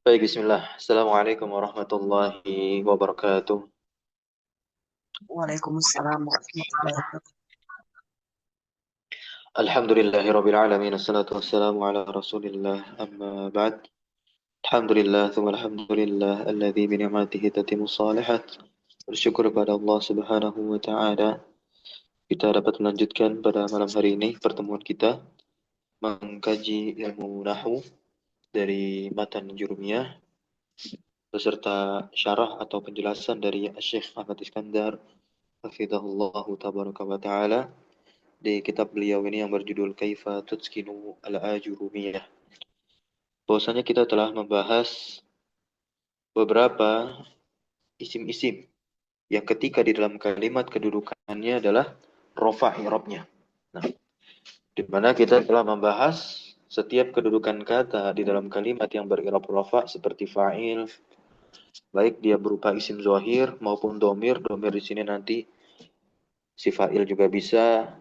Baik, bismillah. Assalamualaikum warahmatullahi wabarakatuh. Waalaikumsalam warahmatullahi wabarakatuh. Alhamdulillahirabbil alamin. Assalatu wassalamu ala Rasulillah. Amma ba'd. Alhamdulillah, thumma alhamdulillah alladzi bi ni'matihi tatimmu shalihat. Bersyukur kepada Allah Subhanahu wa taala kita dapat melanjutkan pada malam hari ini pertemuan kita mengkaji ilmu nahwu dari matan Jurumiyah beserta syarah atau penjelasan dari Syekh Ahmad Iskandar hafizahullah tabaraka wa taala di kitab beliau ini yang berjudul Kaifa Tutskinu Al-Ajurumiyah. Bahwasanya kita telah membahas beberapa isim-isim yang ketika di dalam kalimat kedudukannya adalah rofa i'rabnya. Nah, di mana kita telah membahas setiap kedudukan kata di dalam kalimat yang berirab rofa seperti fa'il, baik dia berupa isim zahir maupun domir. Domir di sini nanti si fa'il juga bisa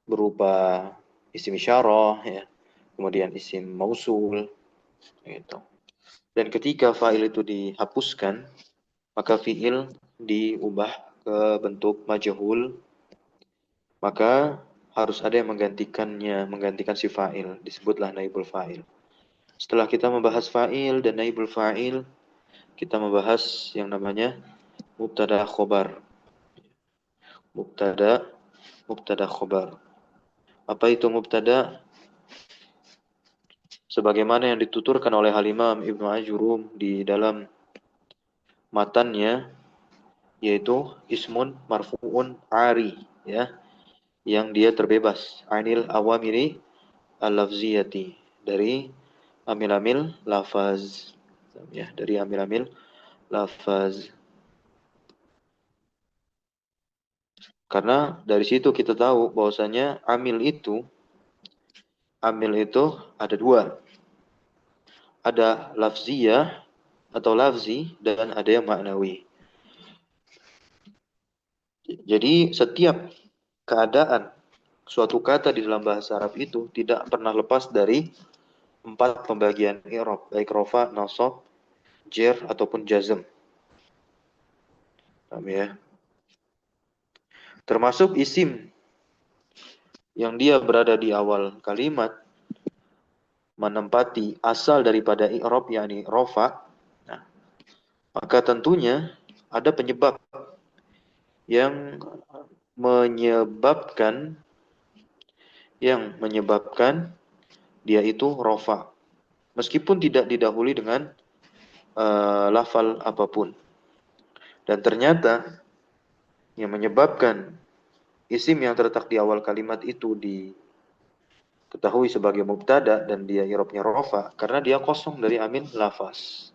berupa isim isyarah, ya. Kemudian isim mausul, gitu. Dan ketika fa'il itu dihapuskan, maka fi'il diubah ke bentuk majhul, maka harus ada yang menggantikannya, menggantikan si fa'il, disebutlah naibul fa'il. Setelah kita membahas fa'il dan naibul fa'il, kita membahas yang namanya mubtada khobar. Mubtada, mubtada khobar. Apa itu mubtada? Sebagaimana yang dituturkan oleh Al-Imam Ibnu Ajurum di dalam matannya, yaitu ismun marfu'un ari, ya, yang dia terbebas anil awamiri al-lafziyati, dari amil-amil lafaz, ya, dari amil-amil lafaz. Karena dari situ kita tahu bahwasanya amil itu ada dua, ada lafziyah atau lafzi dan ada yang maknawi. Jadi setiap keadaan suatu kata di dalam bahasa Arab itu tidak pernah lepas dari empat pembagian i'rab, baik rofa, nasab, jer ataupun jazm. Paham ya? Termasuk isim yang dia berada di awal kalimat menempati asal daripada i'rab yakni rofa. Nah, maka tentunya ada penyebab yang menyebabkan dia itu rofa, meskipun tidak didahului dengan lafal apapun. Dan ternyata yang menyebabkan isim yang terletak di awal kalimat itu diketahui sebagai mubtada dan dia i'rabnya rofa karena dia kosong dari amil lafaz.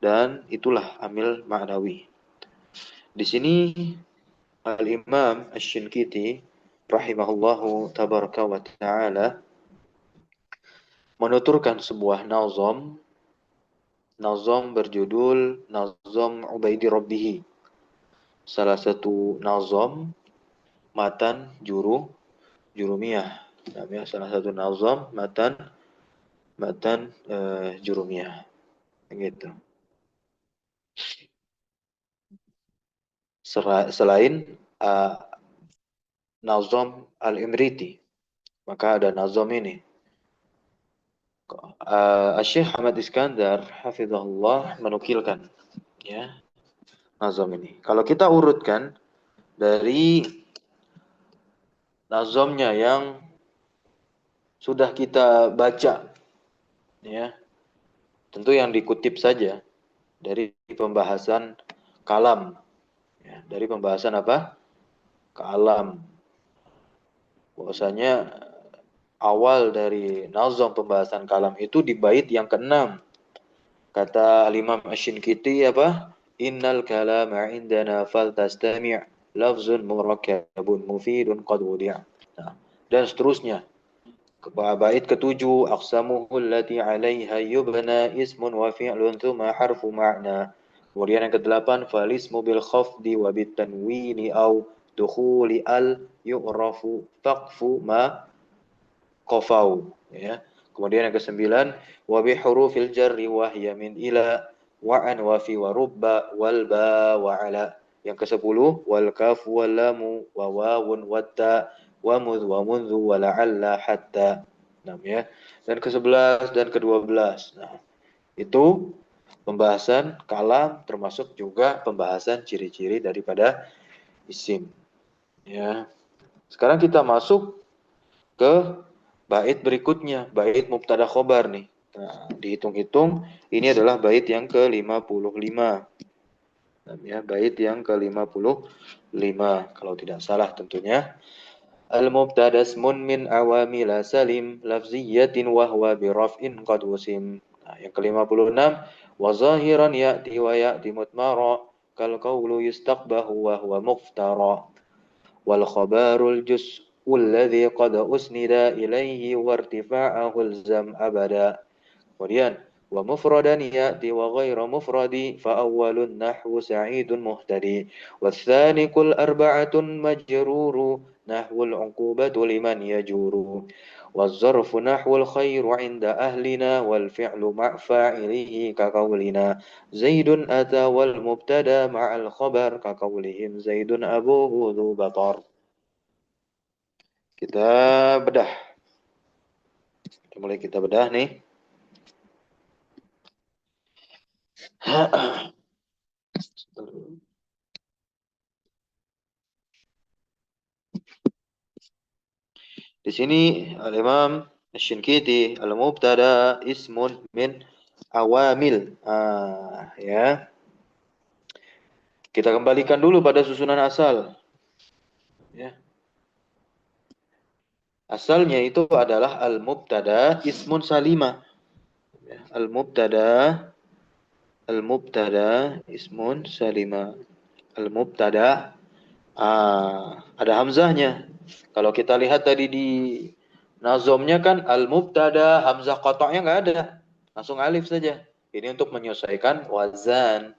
Dan itulah amil ma'nawi. Di sini Al-Imam Asy-Syinkiti rahimahullahu tabaraka wa ta'ala menuturkan sebuah nazam berjudul Nazam Ubaidi Rabbihi. Salah satu nazam matan jurumiyah. Namanya salah satu nazam matan jurumiyah. Gitu. Selain nazam al-Imriti, maka ada nazam ini. Syekh Ahmad Iskandar hafizahullah menukilkan, ya, nazam ini. Kalau kita urutkan dari nazamnya yang sudah kita baca, ya, tentu yang dikutip saja dari pembahasan kalam, ya, dari pembahasan apa? Kalam. Bahwasanya awal dari nazam pembahasan kalam itu di bait yang ke-6. Kata Al-Imam Asy-Syinkiti apa? Innal kalama indana faltastami' lafzun murakkabun mufidun qad wudi'a. Nah, dan seterusnya. Bait ke-7, aqsamuhu allati 'alaiha yubna ismun wa fi'lun thumma harfu ma'na. Kemudian yang ke-8, falismu bil khafdi wa bit tanwini au dukhuli al yu'rafu faqfu ma qafau, ya. Kemudian yang kesembilan, wa bi hurufil jarri wa hiya min ila wa an wa fi wa rubba wal ba wa ala. Yang kesepuluh, wal kafu wal lamu wa wawun wa ta wa mudh wa mundhu wa la'alla hatta. Nah, ya. Dan ke-11 dan ke-12. Nah, itu pembahasan kalam termasuk juga pembahasan ciri-ciri daripada isim. Ya. Sekarang kita masuk ke bait berikutnya, bait mubtada khobar nih. Nah, dihitung-hitung ini adalah bait yang ke-55. Ya, bait yang ke-55 kalau tidak salah tentunya. Al-mubtada ismun min awamila salim lafziyatin wa huwa bi raf'in qad wusim. Nah, yang ke-56 wa zahiran ya'ti wa ya'ti mutmara kal qawlu yustaqbahu wa huwa muftara wal khabarul juz'ul ladzi qad usnida ilaihi wa irtifa'ahu ilzam abada. Kemudian wa mufradan ya'ti wa ghairu mufradi fa awwalun nahwu sa'idun muhtadi watsani kul arba'atun majruru nahwul uqubatu liman yajuru والظرف نحو الخير عند أهلنا والفعل مع فاعله كقولنا زيد أتى والمبتدا مع الخبر كقولهم زيد أبوه ذو بطر. Kita bedah. Mulai kita bedah nih. Di sini Al-Imam Asy-Syinkiti al-mubtada ismun min awamil. Ya. Kita kembalikan dulu pada susunan asal. Ya. Asalnya itu adalah al-mubtada ismun salima. Ya. Al-mubtada ismun salima. Al-mubtada ada hamzahnya. Kalau kita lihat tadi di nazomnya kan al-mubtada hamzah qata'nya nggak ada. Langsung alif saja. Ini untuk menyesuaikan wazan.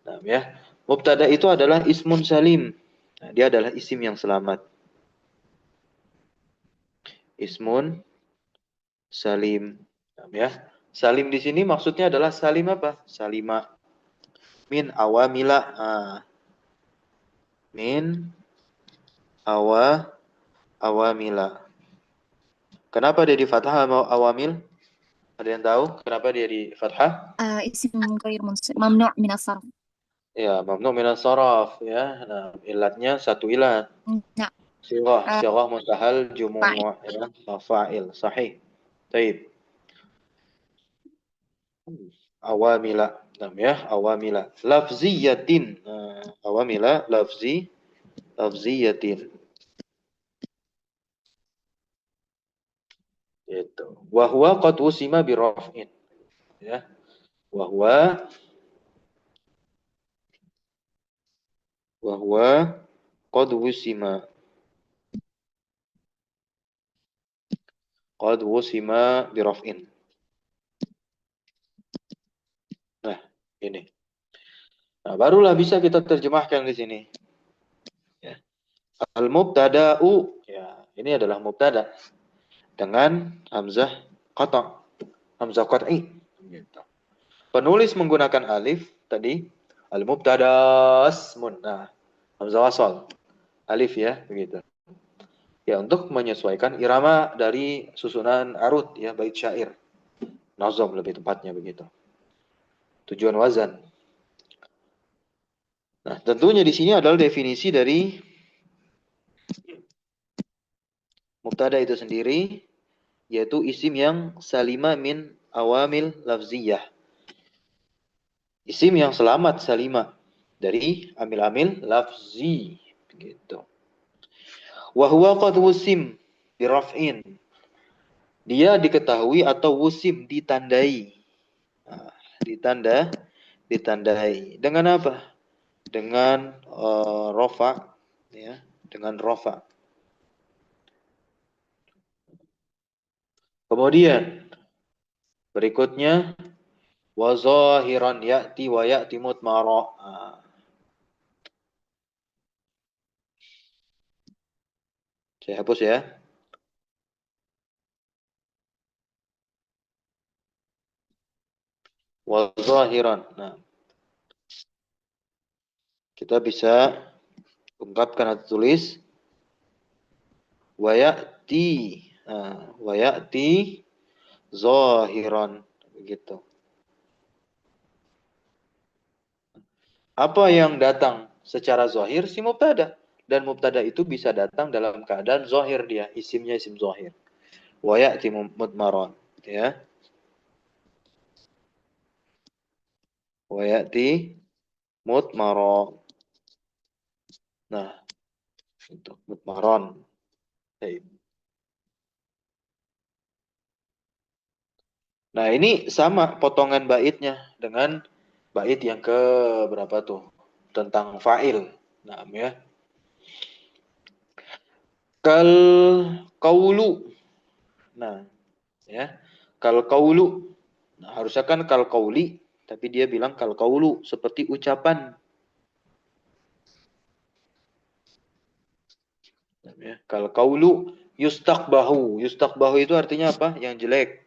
Nah, ya. Mubtada itu adalah ismun salim. Nah, dia adalah isim yang selamat. Ismun salim. Nah, ya. Salim di sini maksudnya adalah salim apa? Salima min awamila. Min awamila. Kenapa dia di fathah awamil? Ada yang tahu kenapa dia di fathah? اسم غير ممنوع من الصرف. Ya, mamnu minas saraf ya. Nah, ilatnya satu ilat. نعم. Sirah mustahal فاعل. jumu' ya, fa'il. Sahih. Taib. Awamila. Nah, ya, awamila. Lafziyatin. Nah, awamila lafziyatin. Gitu. Wa huwa qad usima bi raf'in. Ya. Wa huwa qad usima. Qad usima bi raf'in. Nah, ini. Nah, barulah bisa kita terjemahkan di sini. Ya. Al-mubtada'u. Ya, ini adalah mubtada dengan hamzah qata', hamzah qat'i. Gitu. Penulis menggunakan alif tadi al-mubtada ismun. Nah, hamzah wasal. Alif ya, begitu. Ya, untuk menyesuaikan irama dari susunan arut ya, bait syair. Nazam lebih tepatnya begitu. Tujuan wazan. Nah, tentunya di sini adalah definisi dari mubtada itu sendiri, yaitu isim yang salima min awamil lafziyah. Isim yang selamat salima dari amil-amil lafzi. Begitu. Wa huwa qad wusim biraf'in. Dia diketahui atau wusim ditandai. Nah, ditandai. Dengan apa? Dengan rofa ya, dengan rofa. Kemudian berikutnya wa zahiran ya'ti wa ya'ti mutmara. Saya hapus ya. wa zahiran. Nah, kita bisa ungkapkan atau tulis wa ya'ti. Nah, wa ya'ti zahiran begitu. Apa yang datang secara zahir si mubtada, dan mubtada itu bisa datang dalam keadaan zahir, dia isimnya isim zahir. Wa ya'ti mudmaran, ya. Wa ya'ti mudmaran. Nah, untuk mudmaran. Nah, ini sama potongan baitnya dengan bait yang ke berapa tuh? Tentang fa'il. Nah, ya. Kal qaulu. Nah, ya. Kal qaulu. Nah, harusnya kan kal qauli, tapi dia bilang kal qaulu, seperti ucapan. Nah, ya. Kal qaulu yustaqbahu. Yustaqbahu itu artinya apa? Yang jelek.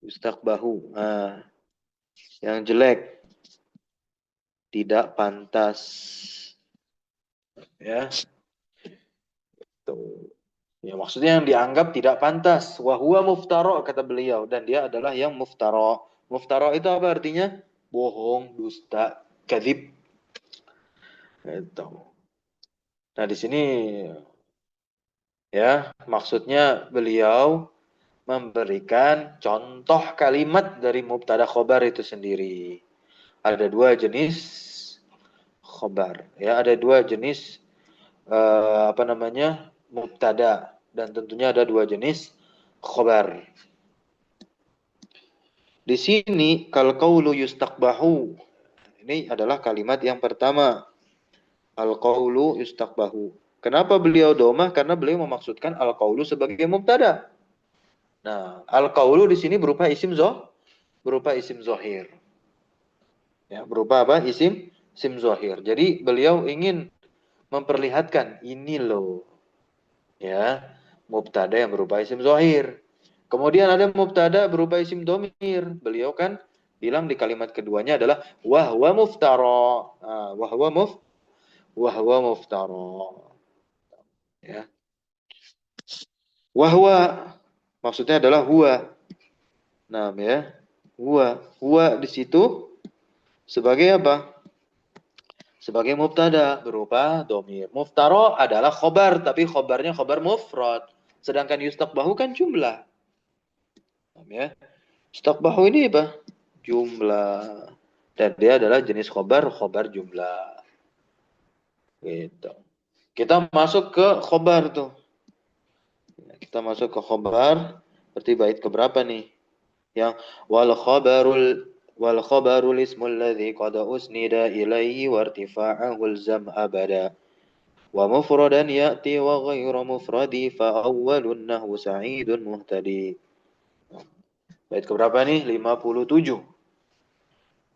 Yustaqbahu. Nah, yang jelek. Tidak pantas. Ya. Tuh. Ya, maksudnya yang dianggap tidak pantas. Wahuwa muftaro, kata beliau. Dan dia adalah yang muftaro. Muftaro itu apa artinya? Bohong, dusta, kadzib. Gitu. Nah, di sini ya, maksudnya beliau memberikan contoh kalimat dari mubtada khobar itu sendiri. Ada dua jenis khobar. Ya, ada dua jenis mubtada, dan tentunya ada dua jenis khobar. Di sini kal qaulu yustaqbahu. Ini adalah kalimat yang pertama. Al qaulu yustaqbahu. Kenapa beliau domah? Karena beliau memaksudkan al qaulu sebagai mubtada. Nah, al qaulu di sini berupa isim zahir. Ya, berupa apa? Isim zahir. Jadi beliau ingin memperlihatkan ini loh. Ya, mubtada yang berupa isim zahir. Kemudian ada mubtada berupa isim domir. Beliau kan bilang di kalimat keduanya adalah wahwa muftara. Nah, wahwa muftara. Ya. Wahwa maksudnya adalah huwa. Nah, ya. Huwa di situ sebagai apa? Sebagai mubtada berupa domir. Muftara adalah khobar, tapi khobarnya khobar mufrad. Sedangkan yustaqbahu kan jumlah. Ya. Yustaqbahu ini apa? Jumlah. Dan dia adalah jenis khobar jumlah. Gitu. Kita masuk ke khobar tuh. Kita masuk ke khobar. Berarti bait keberapa nih? Yang wal khabarul ismul ladzi qad usnida ilaihi wa irtifa'ahul zam abada. Wa mufradan ya'ti wa ghairu mufradi fa awwalun nahu sa'idun muhtadi. Bait keberapa nih? 57.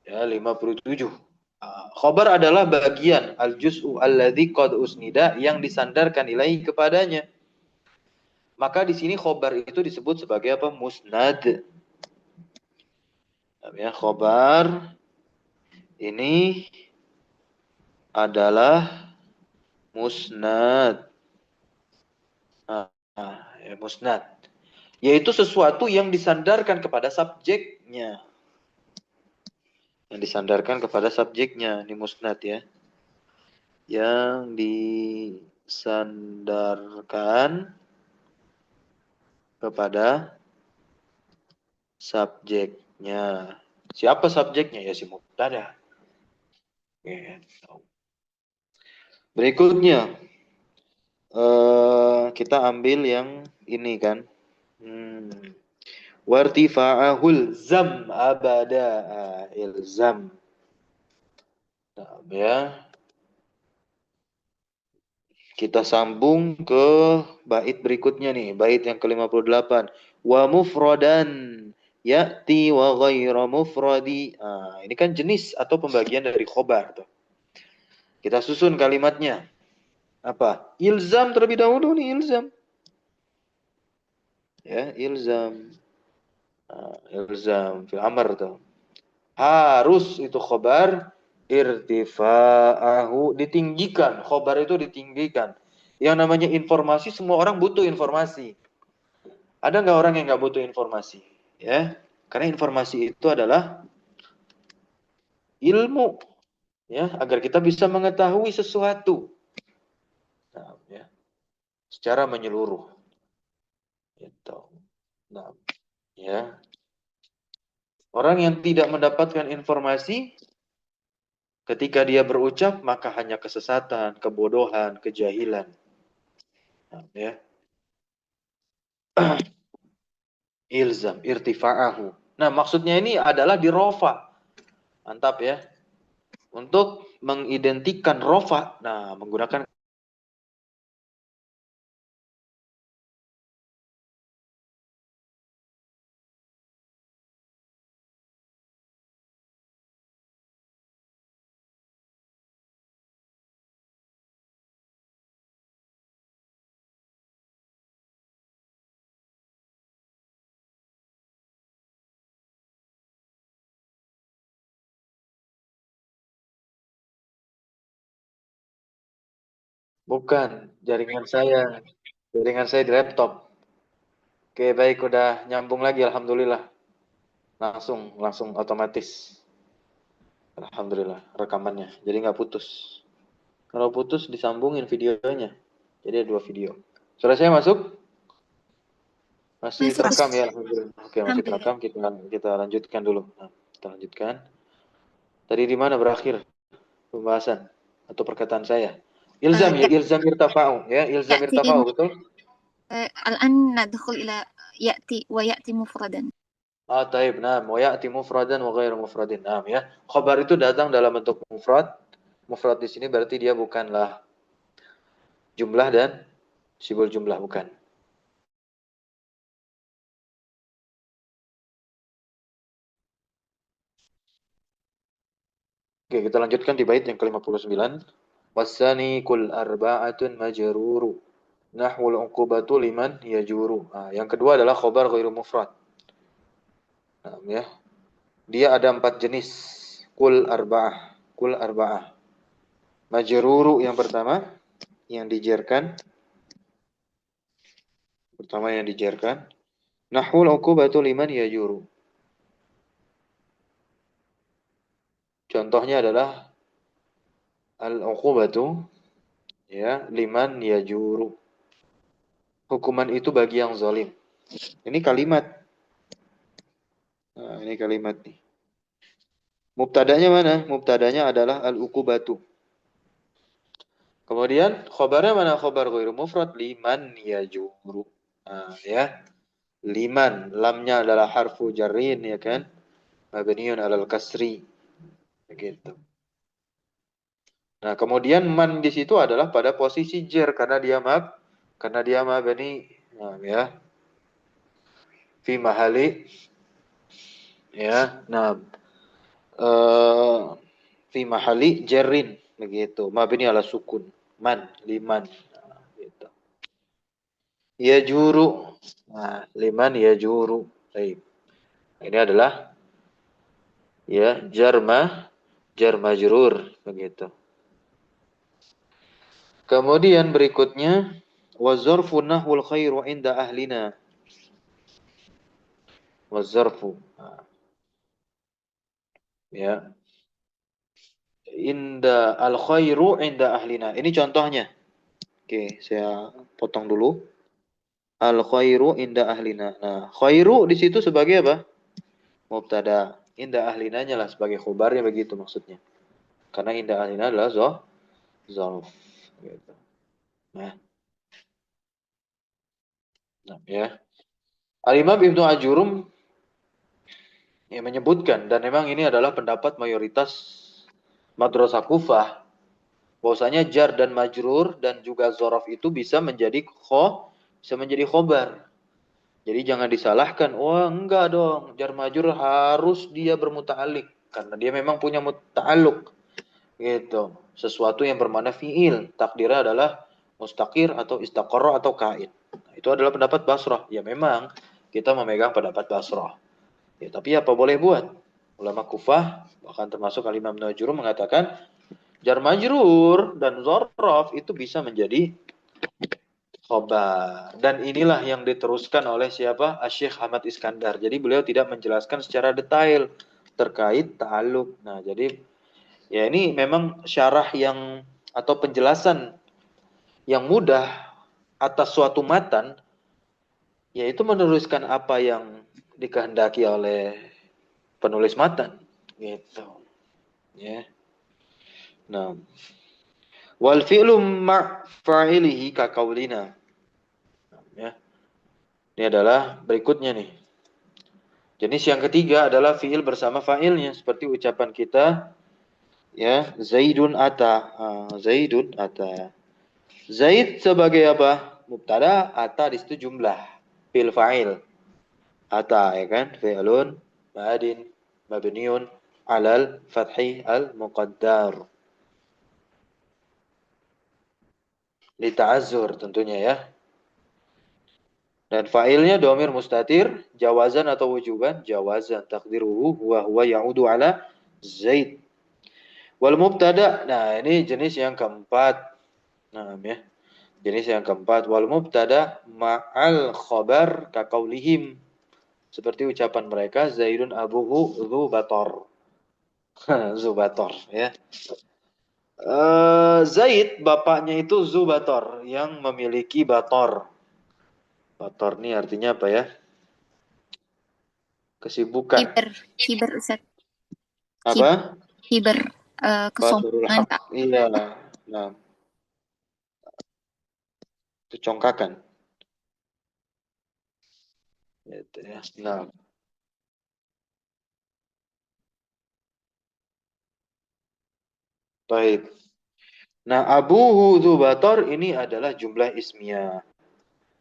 Ya, 57. Khobar adalah bagian al-juz'u alladzi qad usnida yang disandarkan ilaihi kepadanya. Maka di sini khobar itu disebut sebagai apa? Musnad. Ya, khobar ini adalah musnad. Ya, musnad. Yaitu sesuatu yang disandarkan kepada subjeknya. Yang disandarkan kepada subjeknya. Ini musnad ya. Yang disandarkan kepada subjeknya. Siapa subjeknya? Ya si mubtada. Berikutnya kita ambil yang ini kan. Wartifa'ahul zam abada. Ilzam. Nah, ya. Kita sambung ke bait berikutnya nih, bait yang ke-58. Wa mufradan ya'ti wa ghairu mufradi. Ini kan jenis atau pembagian dari khobar tuh. Kita susun kalimatnya. Apa? Ilzam terlebih dahulu nih, ilzam. Ya, ilzam. Ilzam fil amr tuh. Harus itu khobar irtifa'ahu, ditinggikan. Khobar itu ditinggikan. Yang namanya informasi, semua orang butuh informasi. Ada nggak orang yang nggak butuh informasi? Ya, karena informasi itu adalah ilmu, ya, agar kita bisa mengetahui sesuatu. Nah, ya, secara menyeluruh. Gitu. Nah, ya. Orang yang tidak mendapatkan informasi, ketika dia berucap, maka hanya kesesatan, kebodohan, kejahilan. Nah, ya. Ilzam, irtifa'ahu. Nah, maksudnya ini adalah di rofa. Mantap ya. Untuk mengidentikan rofa, nah, menggunakan bukan jaringan saya. Jaringan saya di laptop. Oke, baik, udah nyambung lagi, alhamdulillah. Langsung otomatis. Alhamdulillah, rekamannya. Jadi nggak putus. Kalau putus, disambungin videonya. Jadi ada 2 video. Suara saya masuk? Masih Masuk. terekam ya, alhamdulillah. Oke, masih Alhamdulillah. terekam. Kita lanjutkan dulu. Nah, kita lanjutkan. Tadi di mana berakhir pembahasan atau perkataan saya? Ilzam ya, يأتي ilzam irtafa'u ya, ilzam irtafa'u, betul? الآن ندخل إلى يأتي ويأتي مفردا. Taib. Nah, wa ya'ti mufradan wa ghairu mufradin. Nah, ya. Khabar itu datang dalam bentuk mufrad. Mufrad di sini berarti dia bukanlah jumlah dan sibul jumlah, bukan. Oke, kita lanjutkan di bait yang ke-59. Wasani kul arba'atun majruru. Nahwul uqubatu liman yajuru. Nah, yang kedua adalah khabar ghairu mufrad. Nah, ya. Dia ada 4 jenis. Kul arba'ah. Kul arba'ah. Majruru yang pertama, yang dijerkan. Pertama yang dijerkan. Nahwul uqubatu liman yajuru. Contohnya adalah al-uqubatu ya liman yajuru. Hukuman itu bagi yang zalim. Ini kalimat. Nah, ini kalimat nih. Mubtadanya mana? Mubtadanya adalah al-uqubatu. Kemudian khobarnya mana? Khobar ghairu mufrad liman yajuru. Nah, ya. Liman, lamnya adalah harfu jarrin ya kan? Mabniun 'alal kasri. Begitu. Nah, kemudian man di situ adalah pada posisi jar karena dia mabni, nah, ya. Fi mahali ya. Nah, fi mahali jarrin begitu. Mabni ala sukun. Man, liman. Nah, gitu. Yajuru. Nah, liman yajuru. Baik. Ini adalah ya jar majrur begitu. Kemudian berikutnya wazarfu nahwul khairu inda ahlina. Wazarfu. Ya. Inda al khairu inda ahlina. Ini contohnya. Oke, saya potong dulu. Al khairu inda ahlina. Nah, khairu di situ sebagai apa? Mubtada. Inda ahlinanya lah sebagai khobarnya begitu maksudnya. Karena inda ahlina adalah zarf. Gitu. Nah, ya. Al-Imam Ibnu Ajurum yang menyebutkan dan memang ini adalah pendapat mayoritas madrasah Kufah bahwasanya jar dan majrur dan juga zorof itu bisa menjadi khobar. Jadi jangan disalahkan, wah enggak dong, jar majrur harus dia bermuta'alliq karena dia memang punya muta'alluq gitu. Sesuatu yang bermakna fiil, takdirnya adalah mustaqir atau istaqarra atau kain. Nah, Itu adalah pendapat Basrah. Ya memang kita memegang pendapat Basrah. Ya, tapi apa boleh buat? Ulama Kufah, bahkan termasuk Al-Imam Najur mengatakan jar majrur dan dzaraf itu bisa menjadi khobar. Dan inilah yang diteruskan oleh siapa? Asy-Syaikh Ahmad Iskandar. Jadi beliau tidak menjelaskan secara detail terkait ta'alluq. Nah, jadi ya ini memang syarah yang atau penjelasan yang mudah atas suatu matan, yaitu meneruskan apa yang dikehendaki oleh penulis matan. Gitu. Ya. Nah, wal fi'lu ma' fa'ilihi ka qaulina. Ya. Ini adalah berikutnya nih. Jenis yang ketiga adalah fi'il bersama fa'ilnya seperti ucapan kita ya, Zaidun ata. Zaidun ata. Zaid sebagai apa? Mubtada, ata di situ jumlah. Fi'il fa'il. Ata ya kan? Fi'lun madin mabniun alal fathi al muqaddar. Lita'azzur tentunya ya. Dan fa'ilnya domir mustatir, jawazan atau wujuban, jawazan. Takdiruhu huwa ya'udu ala Zaid. Wal mubtada, nah ini jenis yang keempat. Nah ya, jenis yang keempat. Wal mubtada ma'al khobar kaqaulihim. Seperti ucapan mereka, Zaidun abuhu Zubator. Zubator ya. Zaid bapaknya itu Zubator yang memiliki bator. Bator ini artinya apa ya? Kesibukan. Kiber Ustaz. Apa? Kiber, Baturul kesombongan, haq. Kak. Iya. Nah, itu congkakan. Gitu ya. Nah, baik. Nah, abuhu Zubator ini adalah jumlah ismiyah.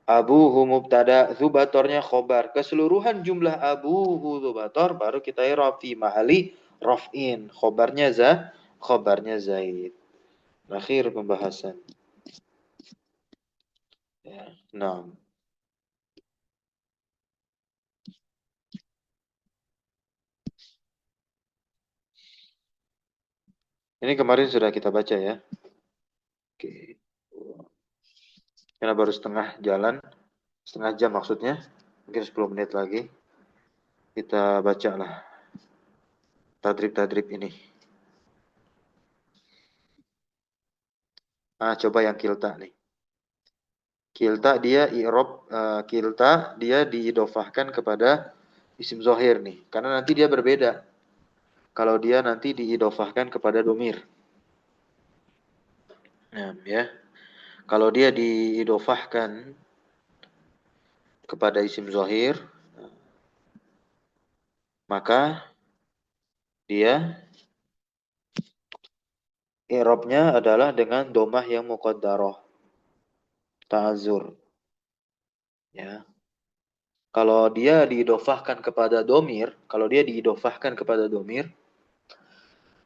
Abuhu mubtada, Zubatornya khobar. Keseluruhan jumlah abuhu Zubator baru kita i'rab fi mahali raf'in. Khobarnya Zaid. Akhir pembahasan. Ya. Nah, ini kemarin sudah kita baca ya. Oke. Karena baru setengah jam maksudnya. Mungkin 10 menit lagi. Kita baca lah tadrib-tadrib ini. Coba yang kilta nih. Kilta dia kilta dia diidofahkan kepada isim zohir nih. Karena nanti dia berbeda. Kalau dia nanti diidofahkan kepada domir. Nah, ya. Kalau dia diidofahkan kepada isim zohir, maka dia i'rabnya adalah dengan domah yang muqaddarah. Ta'azur. Ya. Kalau dia diidofahkan kepada domir,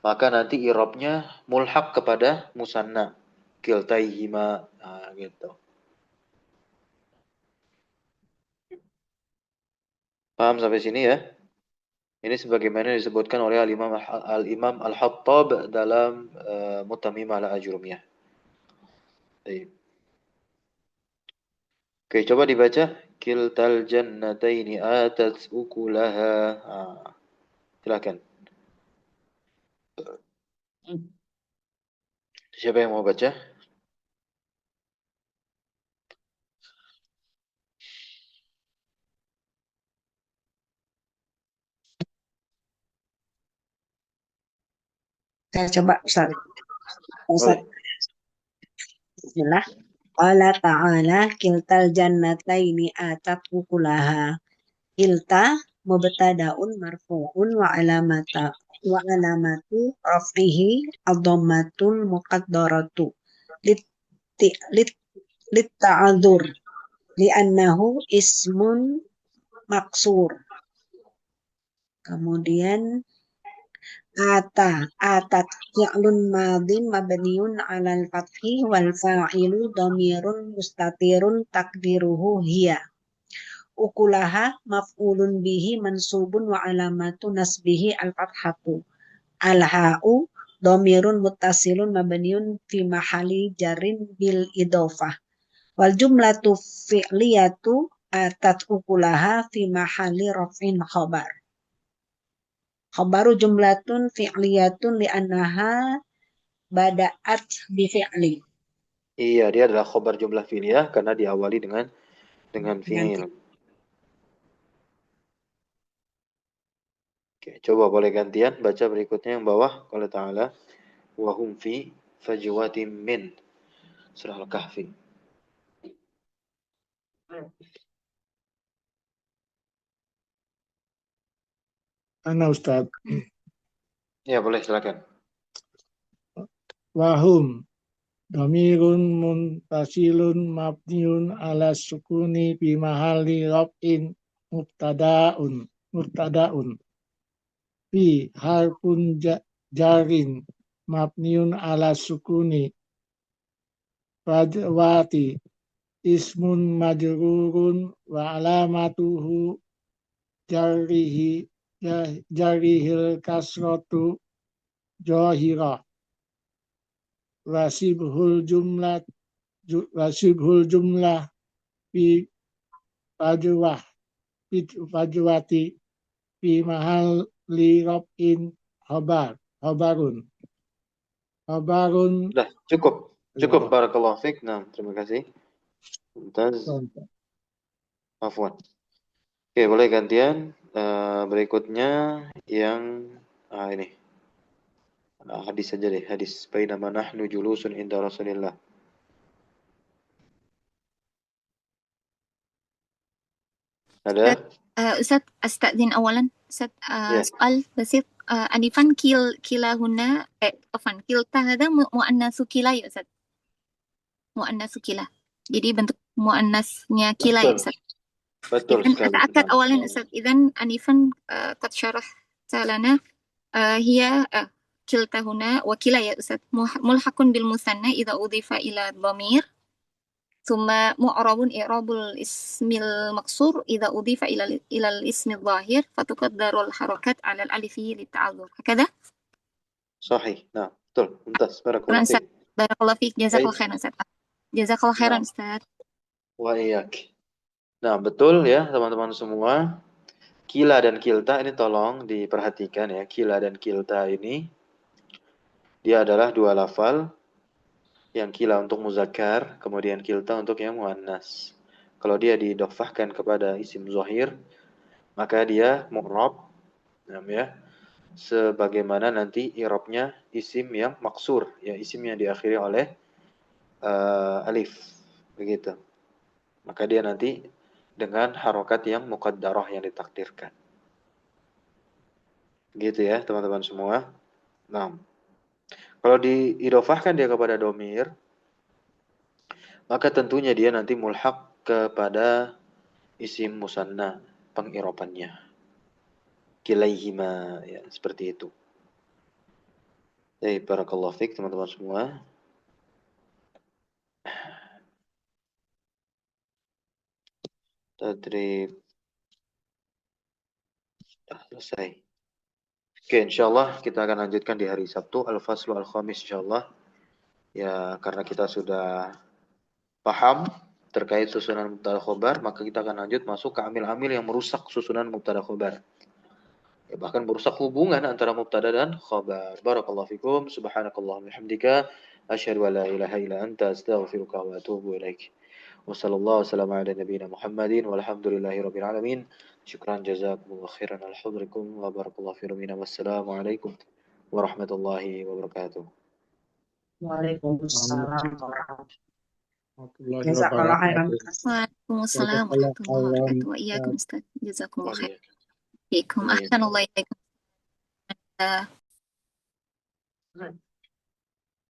maka nanti i'rabnya mulhaq kepada musanna. Kiltaihima. Nah, gitu. Paham sampai sini ya? Ini sebagaimana disebutkan oleh Al-Imam Al-Hattab dalam Mutamimah Al-Ajrumiyah. Baik. Oke, coba dibaca. Kiltal jannataini atat ukulaha. Silakan. Siapa yang mau baca? Saya coba Ustaz. Ustaz. Boleh. Bismillah. Qala ta'ala kiltal jannataini atat ukulaha. Kilta mubtadaun marfu'un wa alamatu raf'ihi ad-dhammatul muqaddaratu lit lit ta'adzur li'annahu ismun maksur. Kemudian ata atat fi'lun madin mabniun 'alal fathi wal fa'ilu dhamirun mustatirun takdiruhu hiya. Ukulaha maf'ulun bihi mansubun wa alamatu nasbihi al-fathatu. Al-ha'u dhamirun muttasilun mabniun fi mahali jarin bil idhofah. Wal jumlatu fi'liyatu atat ukulaha fi mahali raf'in khabar. Khabaru jumlatun fi'liyatun li'annaha bada'at bi fi'li. Iya, dia adalah khobar jumlah fi'liyah karena diawali dengan Dengan fi'il. Oke, coba boleh gantian baca berikutnya yang bawah. Qala ta'ala wa hum fi fajwatin min. Surah Al-Kahfi. Ana Ustaz. Ya, boleh silakan. Wahum dhamirun muntasilun mabniun ala sukuni bi mahali raf'in mubtadaun fi harfun jarin mabniun ala sukuni fajwati ismun majrurun wa alamatuhu jarihil kasratu jahirah wasibhul jumlah fi fajwati fi mahal li robin habarun Udah, cukup. Cukup, barakallahu fiik. Nah, terima kasih. Mumtaz. Afwan. Oke, boleh gantian. Berikutnya yang ini. Hadis saja deh, hadis. Bainama nahnu julusun inda Rasulillah. Ada? أستاذ أستأذن أولا أستاذ Ya. سؤال بسيط أنيفا كلا هنا عفوا كلتا هذا مؤنث كلا يا أستاذ مؤنث كلا jadi bentuk muannasnya kila ya Ustaz. Betul إذن sekali. أتأكد أولا أستاذ إذن أنيفا قد شرحت لنا هي كلتا هنا وكلا يا أستاذ ملحق بالمثنى إذا أضيف إلى الضمير ثم معرب إعراب الاسم المقصور إذا أضيف إلى الاسم الظاهر فتقدر الحركات على الألف للتعذر هكذا. صحيح. نعم betul. Mumtaz. Barakallahu Ustaz. fiik. Barakallahu fiik. Jazakallah khairan Ustaz. Jazakallah khairan Nah. Ustaz. Wa iyyak. Nah, betul ya teman-teman semua. Kila dan kilta ini tolong diperhatikan ya. Kila dan kilta ini dia adalah dua lafal. Yang kila untuk muzakkar, kemudian kilta untuk yang muannas. Kalau dia didofahkan kepada isim zahir, maka dia mu'rab, ya, sebagaimana nanti i'rabnya isim yang maksur, ya isim yang diakhiri oleh alif, begitu. Maka dia nanti dengan harokat yang muqaddarah yang ditakdirkan. Gitu ya teman-teman semua. Nah, kalau diidofahkan dia kepada domir, maka tentunya dia nanti mulhaq kepada isim musanna pengirabannya. Kilaihima, ya seperti itu. Baik, barakallahu fiik teman-teman semua. Tadrib sudah selesai. Oke, insyaallah kita akan lanjutkan di hari Sabtu al-faslu al-khamis insyaallah. Ya, karena kita sudah paham terkait susunan mubtada khobar, maka kita akan lanjut masuk ke amil-amil yang merusak susunan mubtada khobar. Ya, bahkan merusak hubungan antara mubtada dan khobar. Barakallahu fikum, subhanakallahumma hamdika, asyhadu an la ilaha illa anta, astaghfiruka wa atubu ilaik. Wassallallahu wasallam ala nabiyyina Muhammadin walhamdulillahi rabbil alamin. Syukran jazakumullah khairan ala hudrikum wa barakallahu fi rabbina. Wassalamualaikum warahmatullahi wabarakatuh. Waalaikumsalam warahmatullahi Jazakallah khairan. Waalaikumsalam warahmatullahi wabarakatuh. Wa iyyakum Ustaz. Jazakumullah khairan. Assalamualaikum. Ahsanallahu ilaikum.